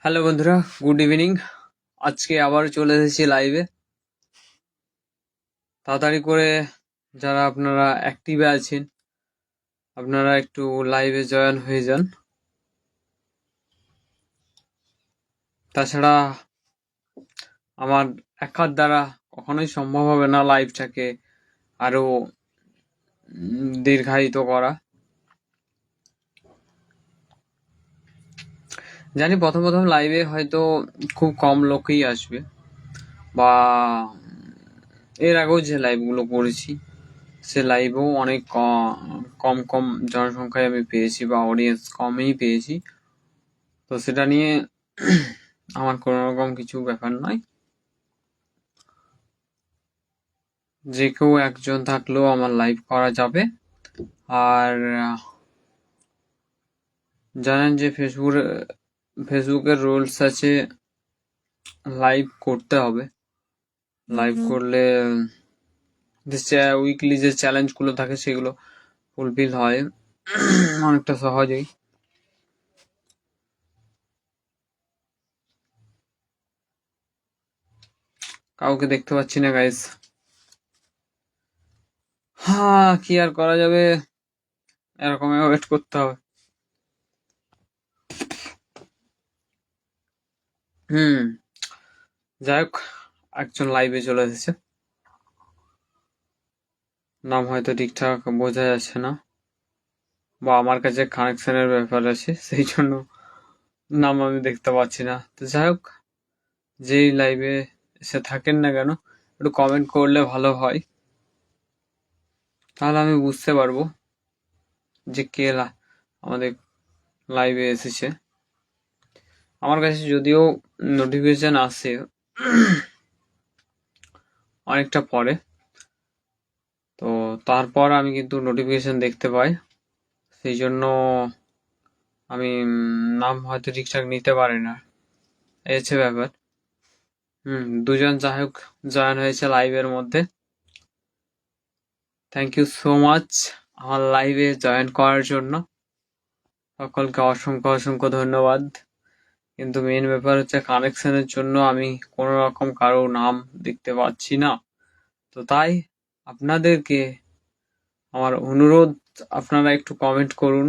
Hello বন্ধুরা, good evening. আজকে আবার চলে এসেছি লাইভে। তাড়াতাড়ি করে যারা আপনারা অ্যাক্টিভে আছেন আপনারা একটু লাইভে জয়েন হয়ে যান। তাছাড়া আমার একার দ্বারা কখনোই সম্ভব হবে না লাইভটাকে আরো দীর্ঘায়িত করা। জানি প্রথম প্রথম লাইভে হয়তো খুব কম লোকই আসবে, বা এর আগেও যে লাইভগুলো করেছি সে লাইভেও অনেক কম কম জনসংখ্যায় আমি পেয়েছি, বা অডিয়েন্স কমই পেয়েছি। তো সেটা নিয়ে আমার কোনো রকম কিছু ব্যাপার নয়। যে কেউ একজন থাকলেও আমার লাইভ করা যাবে। আর জানেন যে ফেসবুকের রুলস আছে, লাইভ করতে হবে। লাইভ করলে উইকলি যে চ্যালেঞ্জগুলো থাকে সেগুলো ফুলফিল হয় অনেকটা সহজেই। কাউকে দেখতে পাচ্ছি না গাইস। কি আর করা যাবে, এরকম ওয়েট করতে হবে। যাই হোক, একজন লাইভে চলে এসেছে। নাম হয়তো ঠিকঠাক বোঝা যাচ্ছে না, বা আমার কাছে কানেকশনের ব্যাপার আছে, সেই জন্য নাম আমি দেখতে পাচ্ছি না। তো যাই হোক, যেই লাইভে এসে থাকেন না কেন একটু কমেন্ট করলে ভালো হয়, তাহলে আমি বুঝতে পারবো যে কে আমাদের লাইভে এসেছে। আমার কাছে যদিও নোটিফিকেশন আসে অনেকটা পরে, তো তারপর আমি কিন্তু নোটিফিকেশন দেখতে পাই, সেই জন্য আমি নাম হয়তো ঠিকঠাক নিতে পারি না, এই হচ্ছে ব্যাপার। দুজন যাই হোক জয়েন হয়েছে লাইভের মধ্যে। থ্যাংক ইউ সো মাচ আমার লাইভে জয়েন করার জন্য। সকলকে অসংখ্য অসংখ্য ধন্যবাদ। কিন্তু মেন ব্যাপার হচ্ছে কানেকশনের জন্য আমি কোনো রকম কারো নাম দেখতে পাচ্ছি না। তো তাই আপনাদেরকে আমার অনুরোধ, আপনারা একটু কমেন্ট করুন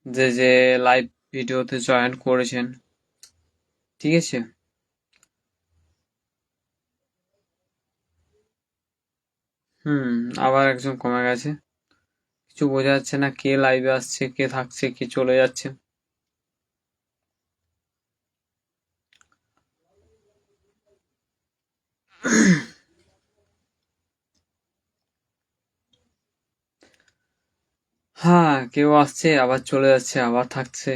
যে যে লাইভ ভিডিওতে জয়েন করেছেন, ঠিক আছে? আবার একজন কমে গেছে, কিছু বোঝা যাচ্ছে না কে লাইভে আসছে, কে থাকছে, কে চলে যাচ্ছে। কেউ আসছে আবার চলে যাচ্ছে আবার থাকছে।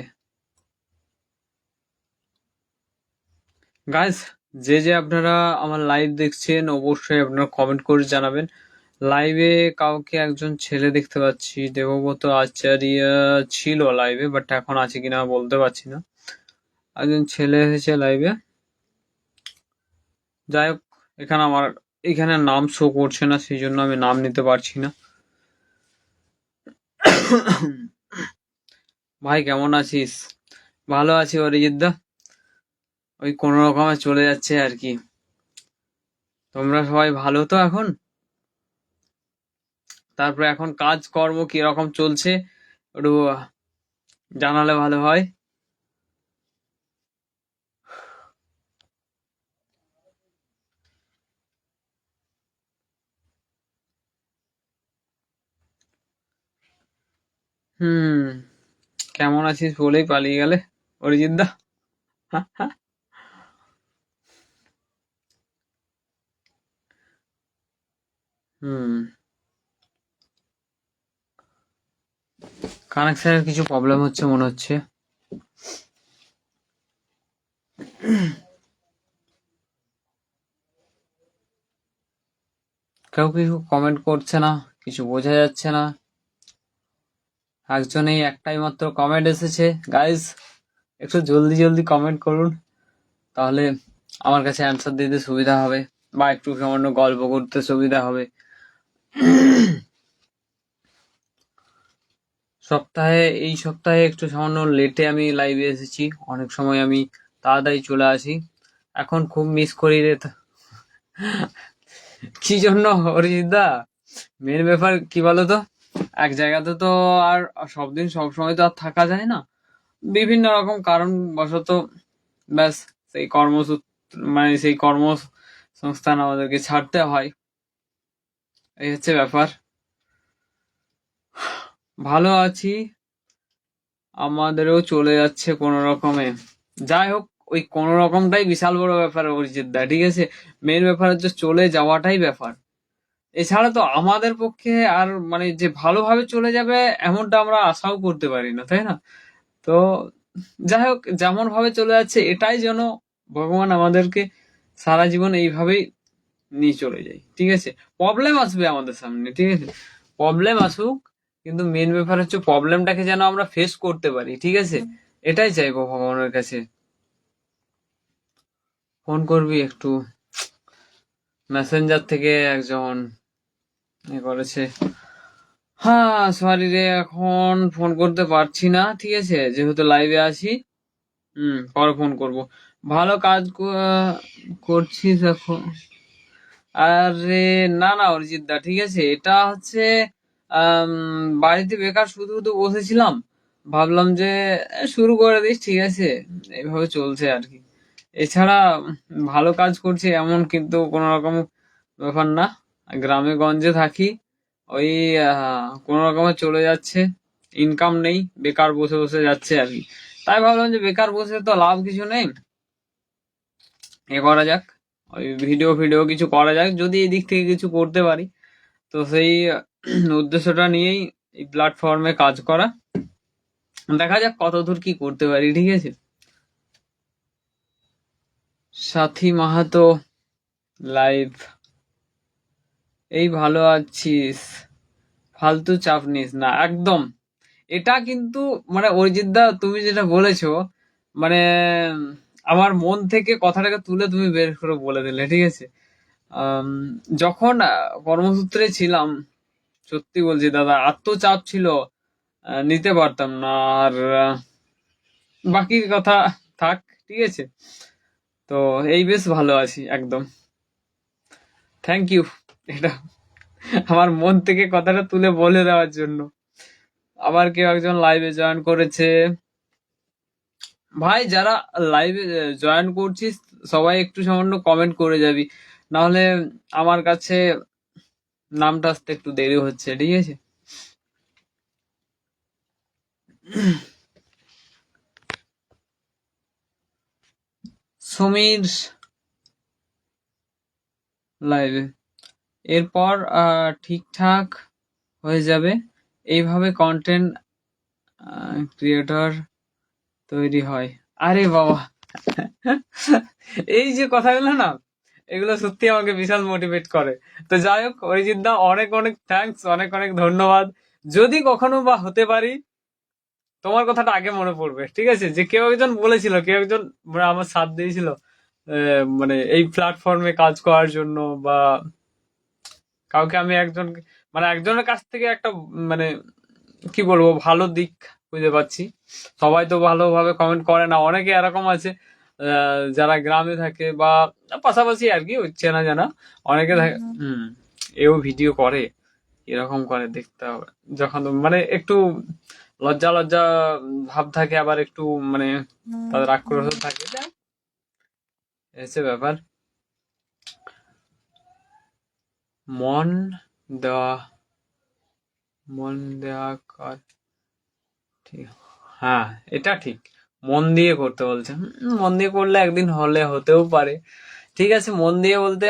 গাইস, যে যে আপনারা আমার লাইভ দেখছেন অবশ্যই আপনারা কমেন্ট করে জানাবেন। লাইভে কাউকে একজন ছেলে দেখতে পাচ্ছি, দেবব্রত আচার্য ছিল লাইভে, বাট এখন আছে কিনা বলতে পারছি না। একজন ছেলে এসেছে লাইভে। যাই হোক, এখানে নাম শো করছে না, সেই জন্য আমি নাম নিতে পারছি না। ভাই কেমন আছিস? ভালো আছি অরিজিৎ দা, ওই কোনো রকমে চলে যাচ্ছে আর কি। তোমরা সবাই ভালো তো এখন? তারপরে এখন কাজকর্ম কিরকম চলছে একটু জানালে ভালো হয়। কেমন আছিস বলেই পালিয়ে গেলে অরিজিৎ দা। কানেকশনের কিছু প্রবলেম হচ্ছে মনে হচ্ছে। কেউ কিছু কমেন্ট করছে না, কিছু বোঝা যাচ্ছে না। একজনেই একটাই মাত্র কমেন্ট এসেছে। গাইজ, একটু জলদি জলদি কমেন্ট করুন, তাহলে আমার কাছে অ্যান্সার দিতে সুবিধা হবে, বা একটু সামান্য গল্প করতে সুবিধা হবে। এই সপ্তাহে একটু সামান্য লেটে আমি লাইভে এসেছি, অনেক সময় আমি তাড়াতাড়ি চলে আসি। এখন খুব মিস করি রে কি জন্য অরিজিৎ দা, মেন ব্যাপার কি বলতো, এক জায়গাতে তো আর সব দিন সব সময় তো আর থাকা যায় না, বিভিন্ন রকম কারণ বশত ব্যাস সেই মানে সেই কর্মসংস্থান আমাদেরকে ছাড়তে হয়, এই হচ্ছে ব্যাপার। ভালো আছি, আমাদেরও চলে যাচ্ছে কোনো রকমে। যাই হোক, ওই কোনো রকমটাই বিশাল বড় ব্যাপার অরিজিৎ দা, ঠিক আছে? মেন ব্যাপার হচ্ছে চলে যাওয়াটাই ব্যাপার। এছাড়া তো আমাদের পক্ষে আর মানে যে ভালোভাবে চলে যাবে এমনটা আমরা আশাও করতে পারি না, তাই না? তো যাই হোক, যেমন ভাবে চলে যাচ্ছে এটাই যেন ভগবান আমাদেরকে সারা জীবন এইভাবেই নিয়ে চলে যায়, ঠিক আছে? প্রবলেম আসবে আমাদের সামনে, ঠিক আছে? প্রবলেম আসুক, কিন্তু মেন ব্যাপার হচ্ছে প্রবলেমটাকে যেন আমরা ফেস করতে পারি, ঠিক আছে? এটাই চাইবো ভগবানের কাছে। ফোন করবি একটু, মেসেঞ্জার থেকে একজন করেছে। হ্যাঁ সরি রে, এখন ফোন করতে পারছি না, ঠিক আছে, যেহেতু লাইভে আছি। পরে ফোন করব। ভালো কাজ করছিস এখন? আরে না না অরিজিৎ দা, ঠিক আছে, এটা হচ্ছে আম, বাড়িতে বেকার শুধু শুধু বসেছিলাম, ভাবলাম যে শুরু করে দিস, ঠিক আছে, এইভাবে চলছে আর কি। এছাড়া ভালো কাজ করছি এমন কিন্তু কোনো রকম ব্যাপার না, গ্রামে গঞ্জে থাকি, ওই কোনো রকমে চলে যাচ্ছে, ইনকাম নেই, বেকার বসে বসে যাচ্ছে আর কি। তাই ভাবলাম যে বেকার বসে তো লাভ কিছু নেই, করা যাক, ওই ভিডিও ভিডিও কিছু করা যাক, যদি এই দিক থেকে কিছু করতে পারি। তো সেই উদ্দেশ্যটা নিয়েই এই প্ল্যাটফর্মে কাজ করা, দেখা যাক কতদূর কি করতে পারি, ঠিক আছে? সাথী মাহাতো লাইভ, এই ভালো আছিস, ফালতু চাপ নিস না একদম। এটা কিন্তু মানে অরিজিৎ দা, তুমি যেটা বলেছো, মানে আমার মন থেকে কথাটাকে তুলে তুমি বের করে বলে দিলে, ঠিক আছে? আম, যখন কর্মসূত্রে ছিলাম, সত্যি বলছি দাদা, এত চাপ ছিল, নিতে পারতাম না। আর বাকি কথা থাক, ঠিক আছে? তো এই বেশ ভালো আছি একদম, থ্যাংক ইউ, এটা আমার মন থেকে কথাটা তুলে বলে দেওয়ার জন্য। আবার কেউ একজন লাইভে জয়েন করেছে। ভাই যারা লাইভে জয়েন করছিস, সবাই একটু সামান্য কমেন্ট করে যাবি, নাহলে আমার কাছে নামটা আসতে একটু দেরি হচ্ছে, ঠিক আছে? সমীর লাইভে, এরপর ঠিকঠাক হয়ে যাবে, এইভাবে কন্টেন্ট ক্রিয়েটর তৈরি হয়। আরে বাবা, এই যে কথাগুলো না, এগুলো সত্যি আমাকে বিশাল মোটিভেট করে। তো যাই হোক অরিজিৎ দা, অনেক অনেক থ্যাঙ্কস, অনেক অনেক ধন্যবাদ। যদি কখনো বা হতে পারি, তোমার কথাটা আগে মনে পড়বে, ঠিক আছে? যে কেউ একজন বলেছিল, কেউ একজন মানে আমার সাথ দিয়েছিল, মানে এই প্ল্যাটফর্মে কাজ করার জন্য, বা কাউকে আমি একজন মানে একজনের কাছ থেকে একটা মানে কি বলবো ভালো দিক খুঁজে পাচ্ছি। সবাই তো ভালোভাবে কমেন্ট করে না, অনেকে এরকম আছে যারা গ্রামে থাকে বা পাশাপাশি আর কি, ওই চেনা জানা অনেকে থাকে। এও ভিডিও করে, এরকম করে দেখতে হবে, যখন মানে একটু লজ্জা লজ্জা ভাব থাকে, আবার একটু মানে তাদের আক্রোশ থাকে, এসে ব্যাপার। মন দেওয়া, মন দেওয়া কাজ ঠিক, হ্যাঁ এটা ঠিক, মন দিয়ে করতে বলছে। মন দিয়ে করলে একদিন হলে হতেও পারে, ঠিক আছে? মন দিয়ে বলতে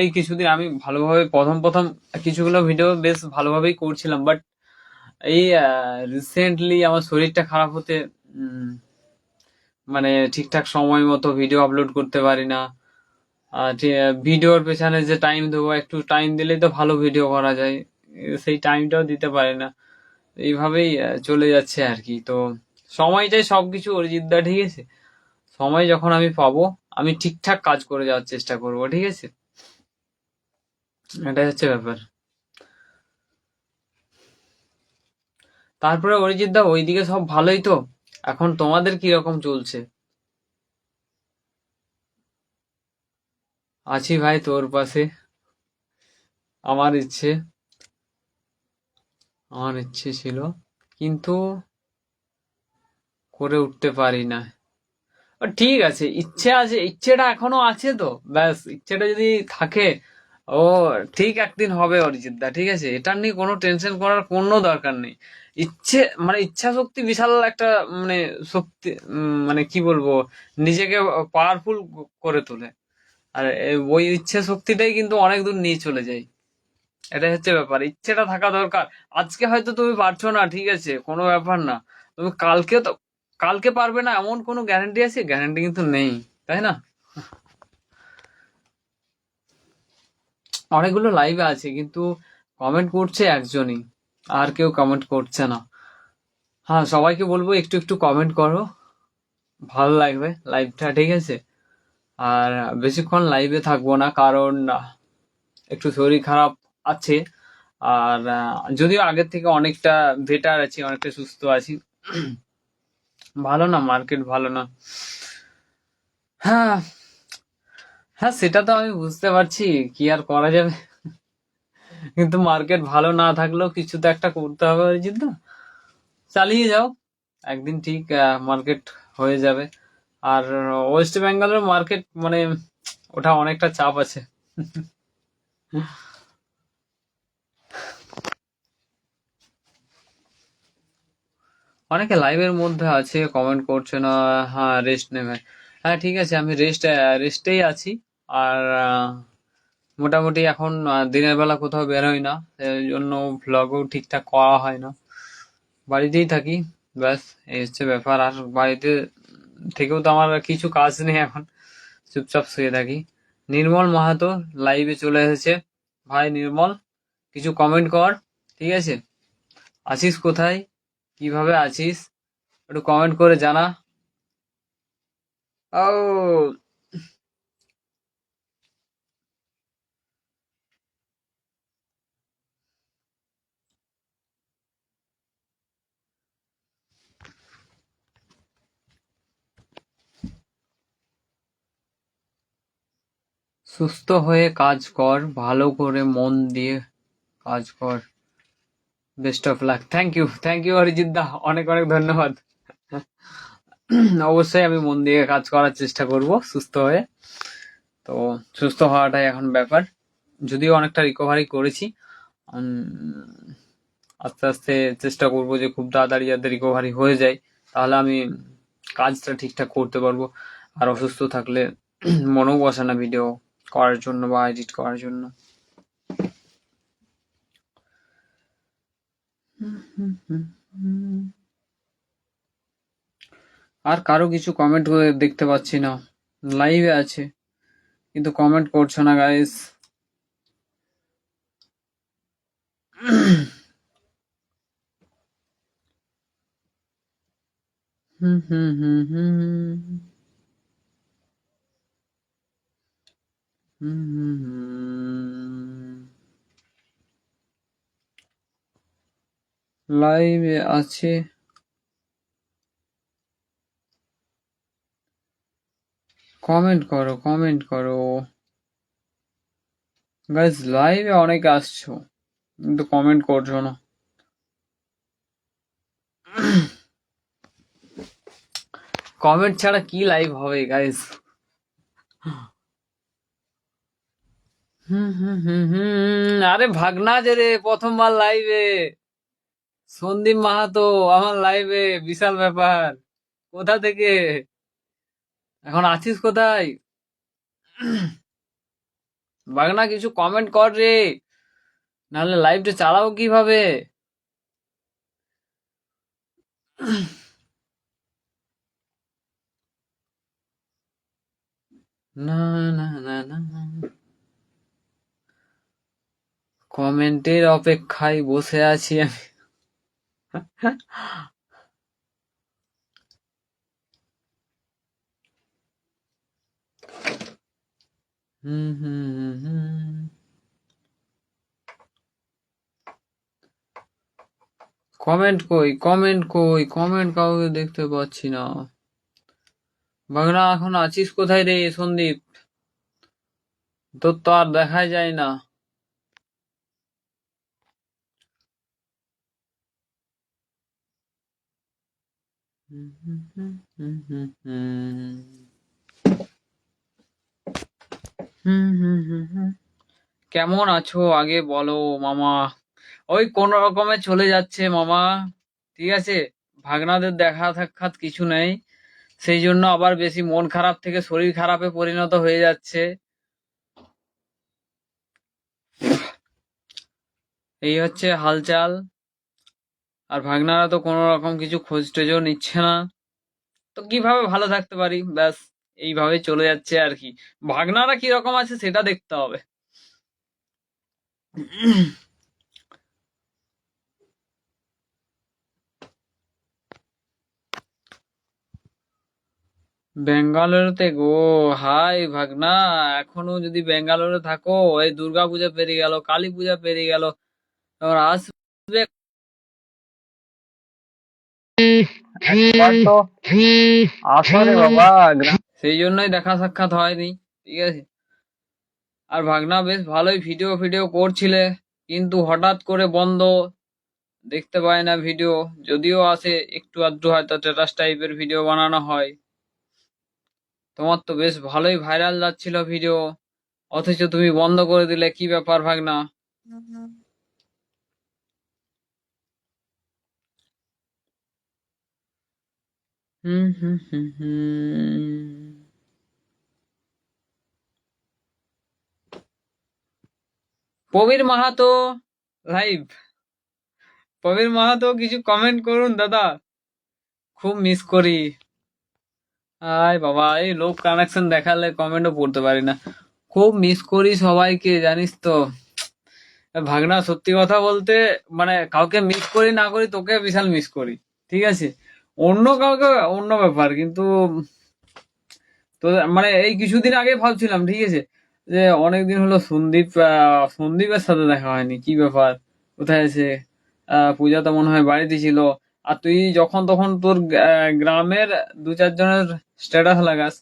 এই কিছুদিন আমি ভালোভাবে প্রথম প্রথম কিছুগুলো ভিডিও বেশ ভালোভাবেই করছিলাম, বাট এই রিসেন্টলি আমার শরীরটা খারাপ হতে উম, মানে ঠিকঠাক সময় মতো ভিডিও আপলোড করতে পারি না। ভিডিওর পেছনে যে টাইম দেবো, একটু টাইম দিলেই তো ভালো ভিডিও করা যায়, সেই টাইমটাও দিতে পারে না, এইভাবেই চলে যাচ্ছে আর কি। তো সময়টাই সবকিছু অরিজিৎ দা, ঠিক আছে? সময় যখন আমি পাবো, আমি ঠিকঠাক কাজ করে যাওয়ার চেষ্টা করব, ঠিক আছে? এটাই হচ্ছে ব্যাপার। তারপরে অরিজিৎ দা ওইদিকে সব ভালোই তো? এখন তোমাদের কি রকম চলছে? আছি ভাই তোর পাশে। আমার ইচ্ছে আমার ইচ্ছে ছিল, কিন্তু করে উঠতে পারি না। ঠিক আছে, ইচ্ছে আছে, ইচ্ছেটা এখনো আছে তো, ব্যাস ইচ্ছেটা যদি থাকে, ও ঠিক একদিন হবে অরিজিৎ দা, ঠিক আছে, এটা নিয়ে কোনো টেনশন করার কোনো দরকার নেই। ইচ্ছে মানে ইচ্ছা শক্তি বিশাল একটা মানে শক্তি, মানে কি বলবো, নিজেকে পাওয়ারফুল করে তোলে। আর ওই ইচ্ছে শক্তিটাই কিন্তু অনেক দূর নিয়ে চলে যায়। এটাই হচ্ছে ব্যাপার, ইচ্ছেটা থাকা দরকার। আজকে হয়তো তুমি পারছো না, ঠিক আছে, কোনো ব্যাপার না। তুমি কালকে তো, কালকে পারবে না এমন কোনো গ্যারান্টি আছে? গ্যারান্টি কিন্তু নেই, তাই না? অনেকগুলো লাইভে আছে, কিন্তু কমেন্ট করছে একজনই, আর কেউ কমেন্ট করছে না। হ্যাঁ, সবাইকে বলবো একটু একটু কমেন্ট করো, ভালো লাগবে লাইভটা, ঠিক আছে। আর বেশিক্ষণ লাইভে থাকবো না, কারণ একটু শরীর খারাপ আছে। আর যদিও আগের থেকে অনেকটা বেটার আছি, অনেকটা সুস্থ আছি। ভালো না, মার্কেট ভালো না। হ্যাঁ, হ্যাঁ, সেটা তো আমি বুঝতে পারছি, কি আর করা যাবে। কিন্তু মার্কেট ভালো না থাকলেও কিছু তো একটা করতে হবে অরিজিৎ দা। চালিয়ে যাও, একদিন ঠিক মার্কেট হয়ে যাবে। আর ওয়েস্ট বেঙ্গলের মার্কেট মানে ওটা অনেকটা চাপ আছে। অনেকে লাইভের মধ্যে আছে, কমেন্ট করছে না। হ্যাঁ, রেস্ট নেবে। হ্যাঁ, ঠিক আছে, আমি রেস্টেই আছি। আর মোটামুটি এখন দিনের বেলা কোথাও বেরোই না, এই জন্য ভ্লগও ঠিকঠাক করা হয় না, বাড়িতেই থাকি। ব্যাস, এই হচ্ছে ব্যাপার। আর বাড়িতে থেকেও তো আমার আর কিছু কাজ নেই এখন, চুপচাপ শুয়ে থাকি। নির্মল মাহাতো লাইভে চলে এসেছে। ভাই নির্মল, কিছু কমেন্ট কর, ঠিক আছে। আছিস কোথায়, কিভাবে আছিস, একটু কমেন্ট করে জানা। ও, সুস্থ হয়ে কাজ কর, ভালো করে মন দিয়ে কাজ কর। Best of luck. Thank you Arijit da, অনেক অনেক ধন্যবাদ। অবশ্যই আমি মন দিয়ে কাজ করার চেষ্টা করব সুস্থ হয়ে। তো সুস্থ হওয়াটাই এখন ব্যাপার। যদিও অনেকটা রিকভারি করেছি, আস্তে আস্তে চেষ্টা করব যে খুব তাড়াতাড়ি যাতে রিকভারি হয়ে যায়, তাহলে আমি কাজটা ঠিকঠাক করতে পারবো। আর অসুস্থ থাকলে মনেও বসে না ভিডিও করার জন্য বা এডিট করার জন্য। আর কারো কিছু কমেন্ট দেখতে পাচ্ছি না, লাইভে আছে কিন্তু কমেন্ট করছো না গাইস। হুম হুম হুম হুম লাইভে আছে, কমেন্ট করো, কমেন্ট করো গাইস, লাইভে অনেকে আসছো কিন্তু কমেন্ট করছো না। কমেন্ট ছাড়া কি লাইভ হবে গাইস? আরে ভাগনা যে রে, প্রথমবার লাইভে সন্দীপ মাহাতো আমার লাইভে, বিশাল ব্যাপার। কোথা থেকে, এখন আছিস কোথায়? ভাগনা কিছু কমেন্ট কর রে, নাহলে লাইভটা চালাও কিভাবে? না না না না, কমেন্টের অপেক্ষায় বসে আছি আমি। হুম হুম হুম হুম। কমেন্ট কই, কমেন্ট কই, কমেন্ট কাউকে দেখতে পাচ্ছি না। বাংলা এখন আছিস কোথায় রে সন্দীপ? তোর তো আর দেখাই যায় না। কেমন আছো আগে বলো মামা? ওই কোন রকমে চলে যাচ্ছে মামা, ঠিক আছে। ভাগনাদের দেখা সাক্ষাৎ কিছু নেই, সেই জন্য আবার বেশি মন খারাপ থেকে শরীর খারাপে পরিণত হয়ে যাচ্ছে। এই হচ্ছে হালচাল। আর ভাগনারা তো কোনো রকম কিছু খোঁজ টোজও নিচ্ছে না, তো কিভাবে ভালো থাকতে পারি, ব্যাস এইভাবে চলে যাচ্ছে আর কি। ভাগনারা কি রকম আছে সেটা দেখতে হবে। বেঙ্গালুরুতে গো? হাই ভাগনা, এখনো যদি বেঙ্গালুরু থাকো, এই দুর্গা পূজা পেরিয়ে গেল, কালী পূজা পেরিয়ে গেল, তোমার আসবে একবার তো। আসরে বাবা, সেই জন্যই দেখা সাক্ষাৎ হয়নি, ঠিক আছে। আর ভাগনা বেশ ভালোই ভিডিও ফিডিও করছিলে, কিন্তু হঠাৎ করে বন্ধ, দেখতে পাই না ভিডিও। যদিও আসে একটু আধটু, হয়তো স্ট্যাটাস টাইপের ভিডিও বানানো হয়। তোমার তো বেশ ভালোই ভাইরাল যাচ্ছিল ভিডিও, অথচ তুমি বন্ধ করে দিলে, কি ব্যাপার ভাগনা? হুম হুম হুম হুম। প্রবীর মাহাতো লাইভ, প্রবীর মাহাতো কিছু কমেন্ট করুন দাদা, খুব মিস করি। আয় বাবা, এই লোক কানেকশন দেখালে কমেন্টও পড়তে পারি না। খুব মিস করি সবাইকে, জানিস তো ভাগনা, সত্যি কথা বলতে, মানে কাউকে মিস করি না করি, তোকে বিশাল মিস করি, ঠিক আছে। অন্য কাউকে অন্য ব্যাপার, কিন্তু তো মানে এই কিছুদিন আগে ভাবছিলাম, ঠিক আছে, যে অনেকদিন হলো সন্দীপের সাথে দেখা হয়নি, কি ব্যাপার, কোথায় আছে। পূজা তো মনে হয় বাড়িতে ছিল। আর তুই যখন তখন তোর গ্রামের দু চারজনের স্ট্যাটাস লাগাস,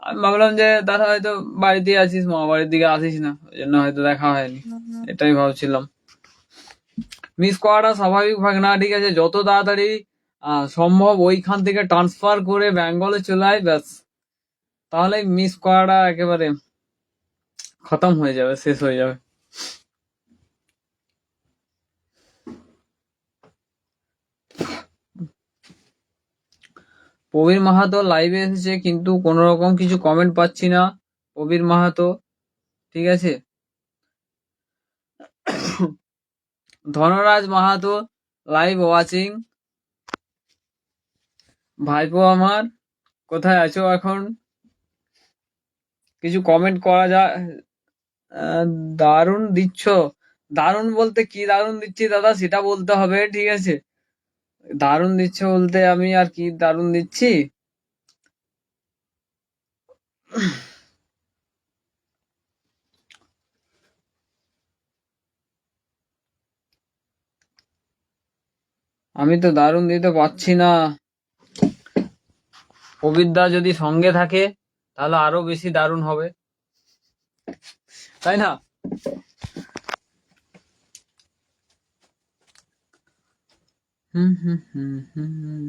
আমি ভাবলাম যে দাদা হয়তো বাড়িতে আছিস, মামা বাড়ির দিকে আসিস না, ওই জন্য হয়তো দেখা হয়নি। এটাই ভাবছিলাম। মিস করাটা স্বাভাবিক ভাগ না, ঠিক আছে, যত তাড়াতাড়ি সম্ভব ওইখান থেকে ট্রান্সফার করে বেঙ্গলে চলে আয়, ব্যাস, তাহলে মিস করাটা একেবারে খতম হয়ে যাবে, শেষ হয়ে যাবে। প্রবীর মাহাতো লাইভে এসেছে, কিন্তু কোন রকম কিছু কমেন্ট পাচ্ছি না। প্রবীর মাহাতো, ঠিক আছে। ধনরাজ মাহাতো লাইভ ওয়াচিং, ভাইপো আমার, কোথায় আছো এখন? কিছু কমেন্ট করা যায়। আহ, দারুণ দিচ্ছ। দারুণ বলতে কি দারুণ দিচ্ছি দাদা, সেটা বলতে হবে, ঠিক আছে। দারুণ দিচ্ছ বলতে আমি আর কি দারুণ দিচ্ছি? আমি তো দারুণ দিতে পারছি না। প্রবীরদা যদি সঙ্গে থাকে তাহলে আরো বেশি দারুণ হবে, তাই না? হুম হুম হুম হুম।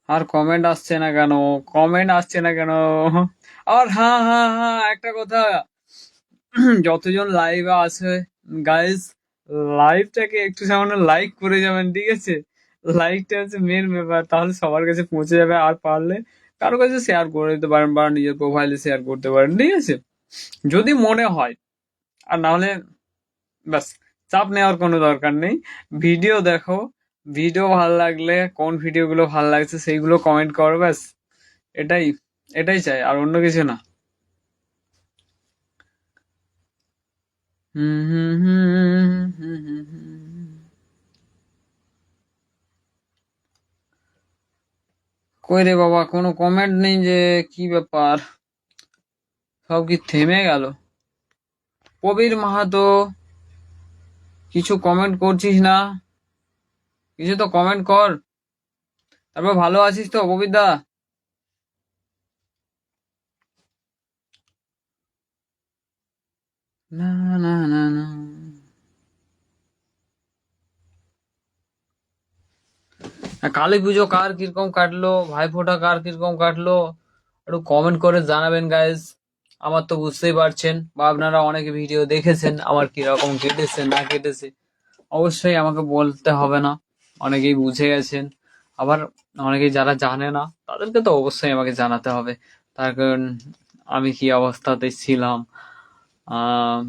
আর কমেন্ট আসছে না কেন? কমেন্ট আসছে না কেন? আর হ্যাঁ হ্যাঁ হ্যাঁ, একটা কথা, যতজন লাইভে আছে গাইস, লাইভটাকে একটু সামান্য লাইক করে যাবেন, ঠিক আছে। লাইকটা হচ্ছে মেন ব্যাপার, তাহলে সবার কাছে পৌঁছে যাবে। আর পারলে কারো কাছে শেয়ার করে দিতে পারেন, বা নিজের প্রোফাইলে শেয়ার করতে পারেন, ঠিক আছে, যদি মনে হয়। আর না হলে ব্যাস, চাপ নেওয়ার কোনো দরকার নেই। ভিডিও দেখো, ভিডিও ভালো লাগলে কোন ভিডিওগুলো ভালো লাগছে সেইগুলো কমেন্ট করো, ব্যাস। এটাই, এটাই চাই, আর অন্য কিছু না। হুম হুম হুম হুম হুম হুম। কই রে বাবা, কোনো কমেন্ট নেই যে, কি ব্যাপার? সব কি থেমে গেল? প্রবীর মাহাতো, কিছু কমেন্ট করছিস না? কিছু তো কমেন্ট কর। তারপর ভালো আছিস তো প্রবীর দা? না না না না। কালী পুজো কার কিরকম কাটলো, ভাইফোঁটা কার কিরকম কাটলো, একটু কমেন্ট করে জানাবেন গাইজ। আমার তো বুঝতেই পারছেন বা আপনারা অনেকে ভিডিও দেখেছেন আমার কিরকম কেটেছে না কেটেছে, অবশ্যই আমাকে বলতে হবে না। অনেকেই বুঝে গেছেন, আবার অনেকেই যারা জানে না তাদেরকে তো অবশ্যই আমাকে জানাতে হবে। তার কারণ আমি কি অবস্থাতে ছিলাম, আম,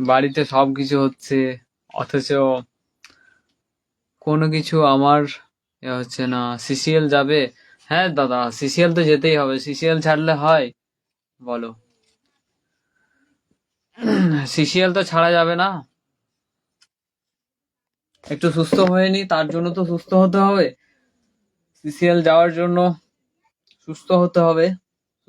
বাড়িতে সব কিছু হচ্ছে, অথচ কোনো কিছু আমার হচ্ছে না। সিসিএল যাবে, হ্যাঁ দাদা সিসিএল তো যেতেই হবে, সিসিএল ছাড়লে হয় বলো? সিসিএল তো ছাড়া যাবে না। একটু সুস্থ হয়ে নি, তার জন্য তো সুস্থ হতে হবে। সিসিএল যাওয়ার জন্য সুস্থ হতে হবে,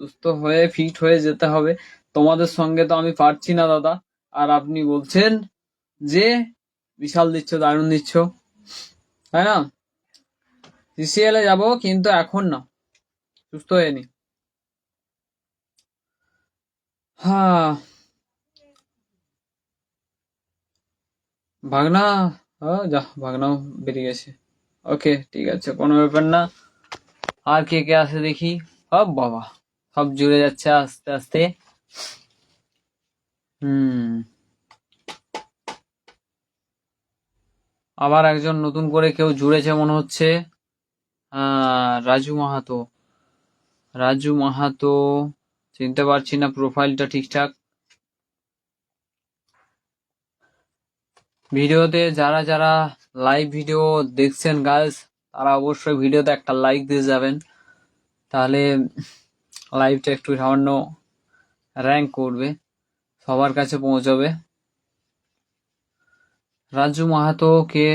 সুস্থ হয়ে ফিট হয়ে যেতে হবে। তোমাদের সঙ্গে তো আমি পারছি না দাদা, আর আপনি বলছেন যে বিশাল দিচ্ছ, দারুণ দিচ্ছ, তাই না? সিসিএল এ যাবো কিন্তু এখন না, সুস্থ হয়ে নি। হ্যাঁ ভাগনা, যা ভাগনাও বেরিয়ে গেছে। ওকে ঠিক আছে, কোনো ব্যাপার না। আর কে কে আছে দেখি। বাবা, সব জুড়ে যাচ্ছে আস্তে আস্তে। হুম, আবার একজন নতুন করে কেউ জুড়েছে মনে হচ্ছে। রাজু মাহাতো। রাজু মাহাতো, চিনতে পারছি না প্রোফাইলটা ঠিকঠাক। ভিডিওতে যারা যারা লাইভ ভিডিও দেখছেন গাইস, তারা অবশ্যই ভিডিওতে একটা লাইক দিয়ে যাবেন, তাহলে লাইভটা একটু সামান্য র্যাঙ্ক করবে, সবার কাছে পৌঁছবে। রাজু মাহাতো কে,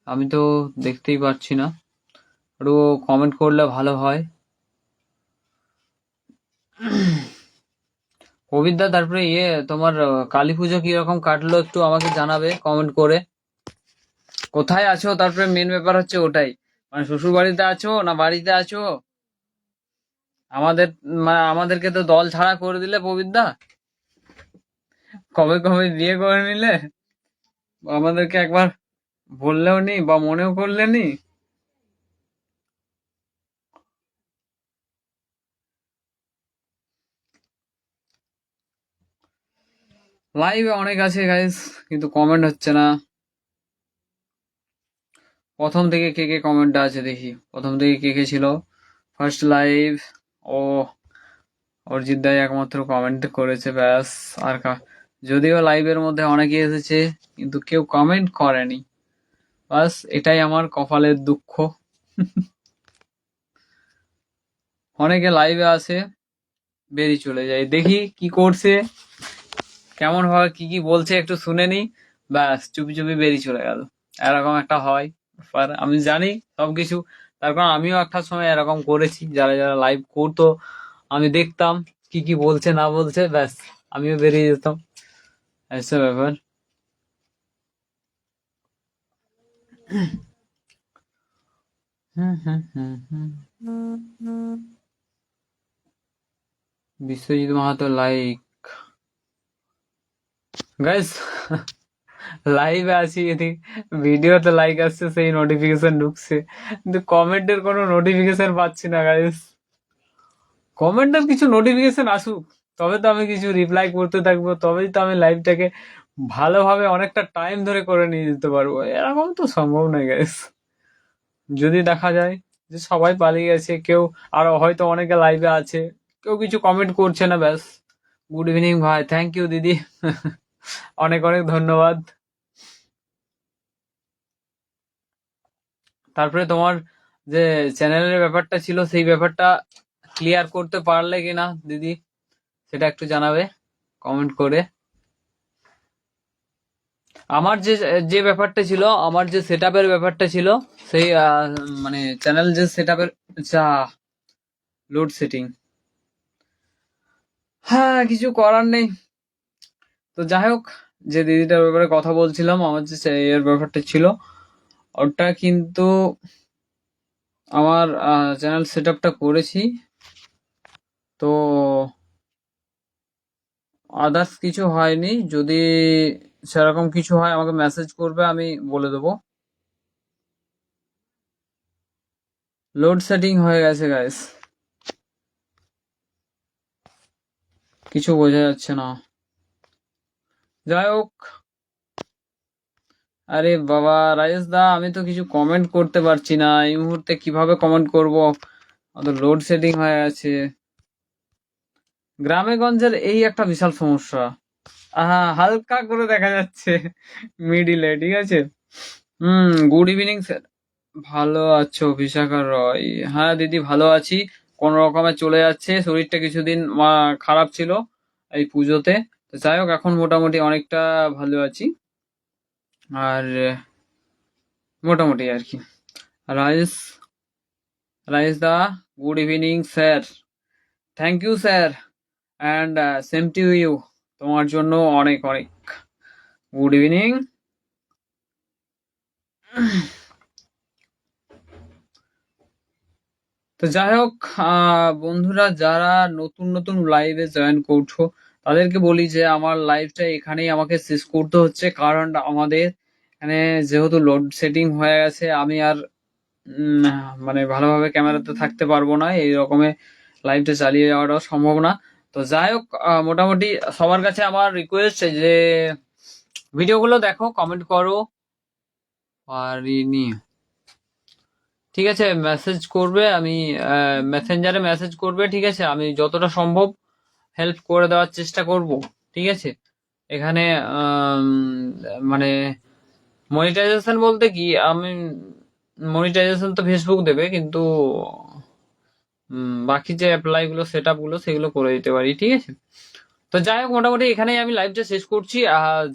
আমি তো দেখতেই পাচ্ছি না, একটু কমেন্ট করলে ভালো হয়। কবিরদা, তারপরে তোমার কালী পুজো কিরকম কাটলো একটু আমাকে জানাবে কমেন্ট করে। কোথায় আছো, তারপরে মেন ব্যাপার হচ্ছে ওটাই, মানে শ্বশুর বাড়িতে আছো না বাড়িতে আছো? আমাদের মানে আমাদেরকে তো দল ছাড়া করে দিলে প্রবীরদা, কবে কবে বিয়ে করে নিলে, আমাদেরকে একবার বললেও নি বা মনেও করলে নি। লাইভে অনেক আছে গাইস, কিন্তু কমেন্ট হচ্ছে না। প্রথম থেকে কে কে কমেন্ট আছে দেখি, প্রথম থেকে কে কে ছিল ফার্স্ট লাইভ। ও, অরিজিৎ দাই একমাত্র কমেন্ট করেছে ব্যাস। আর যদিও লাইভের মধ্যে অনেকে এসেছে কিন্তু কেউ কমেন্ট করেনি, বাস এটাই আমার কপালের দুঃখ। অনেকে লাইভে আসে, বেরিয়ে চলে যায়, দেখি কি করছে, কেমন ভাবে কি কি বলছে একটু শুনে নি, ব্যাস চুপি চুপি বেরিয়ে চলে গেল। এরকম একটা হয় ব্যাপার, আমি জানি সবকিছু। তার কারণ আমিও একটা সময় এরকম করেছি, যারা যারা লাইভ করতো আমি দেখতাম কি কি বলছে না বলছে, ব্যাস আমিও বেরিয়ে যেতাম, এসব ব্যাপার। হুম হুম হুম হুম। বিশ্বজিৎ মাহাতো লাইক, গাইস লাইভে আছি এদিক, ভিডিওতে লাইক আসছে, সেই নোটিফিকেশন ঢুকছে, কিন্তু কমেন্টের কোনো নোটিফিকেশন পাচ্ছি না গাইস। কমেন্টের কিছু নোটিফিকেশন আসুক, তবে তো আমি কিছু রিপ্লাই করতে থাকবো, তবেই তো আমি লাইভটাকে ভালোভাবে অনেকটা টাইম ধরে করে নিয়ে যেতে পারবো। এরকম তো সম্ভব নয় গাইস। যদি দেখা যায় যে সবাই পালিয়ে গেছে, কেউ আরো হয়তো অনেকে লাইভে আছে, কেউ কিছু কমেন্ট করছে না, ব্যাস। গুড ইভিনিং ভাই, থ্যাংক ইউ দিদি, অনেক অনেক ধন্যবাদ। তারপরে তোমার যে চ্যানেলের ব্যাপারটা ছিল, সেই ব্যাপারটা ক্লিয়ার করতে পারলে কিনা দিদি, সেটা একটু জানাবে কমেন্ট করে। আমার যে যে ব্যাপারটা ছিল, আমার যে সেটআপের ব্যাপারটা ছিল, সেই মানে চ্যানেল যে সেটআপের, আচ্ছা লোড সেটিং, হ্যাঁ, কিছু করার নেই। তো যাই হোক, যে দিদিটার ব্যাপারে কথা বলছিলাম, আমার যে এর ব্যাপারটা ছিল, ওটা কিন্তু আমার চ্যানেল সেট আপটা করেছি। তো আদার্স কিছু হয়নি। যদি সেরকম কিছু হয় আমাকে মেসেজ করবে, আমি বলে দেবো। লোড সেটিং হয়ে গেছে গাইস, কিছু বোঝা যাচ্ছে না। যাই হোক, আরে বাবা রাজেশ দা, আমি তো কিছু কমেন্ট করতে পারছি না এই মুহূর্তে। কিভাবে কমেন্ট করব? অত লোড সেটিং হয়ে গেছে। গ্রামে গঞ্জের এই একটা বিশাল সমস্যা। হালকা করে দেখা যাচ্ছে মিডিলে, ঠিক আছে। Good evening sir. ভালো আছো বিশাখা রয়? হ্যাঁ দিদি, ভালো আছি। কোন রকমে চলে যাচ্ছে, শরীরটা কিছুদিন খারাপ ছিল এই পুজোতে। তো যাই হোক, এখন মোটামুটি অনেকটা ভালো আছি। আর মোটামুটি আর কি। রাইস, রাইস দা, good evening sir. Thank you sir, and same to you. তোমার জন্য অনেক অনেক গুড ইভিনিং। তো যাই হোক, বন্ধুরা যারা নতুন নতুন লাইভে জয়েন করছো, তাদেরকে বলি যে আমার লাইভটা এখানেই আমাকে শেষ করতে হচ্ছে, কারণ আমাদের এখানে যেহেতু লোড সেটিং হয়ে গেছে, আমি আর মানে ভালোভাবে ক্যামেরাতে থাকতে পারবো না, এই রকমের লাইভটা চালিয়ে যাওয়াটাও সম্ভব না। তো যাই হোক, মোটামুটি সবার কাছে আমার রিকোয়েস্ট যে ভিডিওগুলো দেখো, কমেন্ট করো, আর নিয়ে ঠিক আছে মেসেজ করবে। আমি মেসেঞ্জারে মেসেজ করবে, ঠিক আছে। আমি যতটা সম্ভব হেল্প করে দেওয়ার চেষ্টা করব, ঠিক আছে। এখানে মানে মনিটাইজেশন বলতে কি, আমি মনিটাইজেশন তো ফেসবুক দেবে, কিন্তু বাকি যে অ্যাপ্লাই গুলো, সেট আপ গুলো, সেগুলো করে দিতে পারি, ঠিক আছে। তো যাই হোক, মোটামুটি এখানেই আমি লাইভটা শেষ করছি।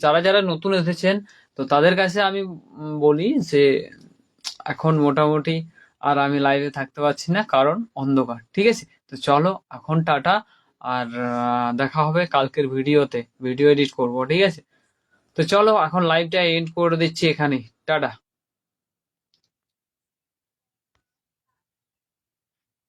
যারা যারা নতুন এসেছেন, তো তাদের কাছে আমি বলি যে এখন মোটামুটি আর আমি লাইভে থাকতে পারছি না, কারণ অন্ধকার, ঠিক আছে। তো চলো এখন টাটা। আর দেখা হবে কালকের ভিডিওতে, ভিডিও এডিট করব, ঠিক আছে। তো চলো এখন লাইভটা এন্ড করে দিচ্ছি এখানেই, টাটা।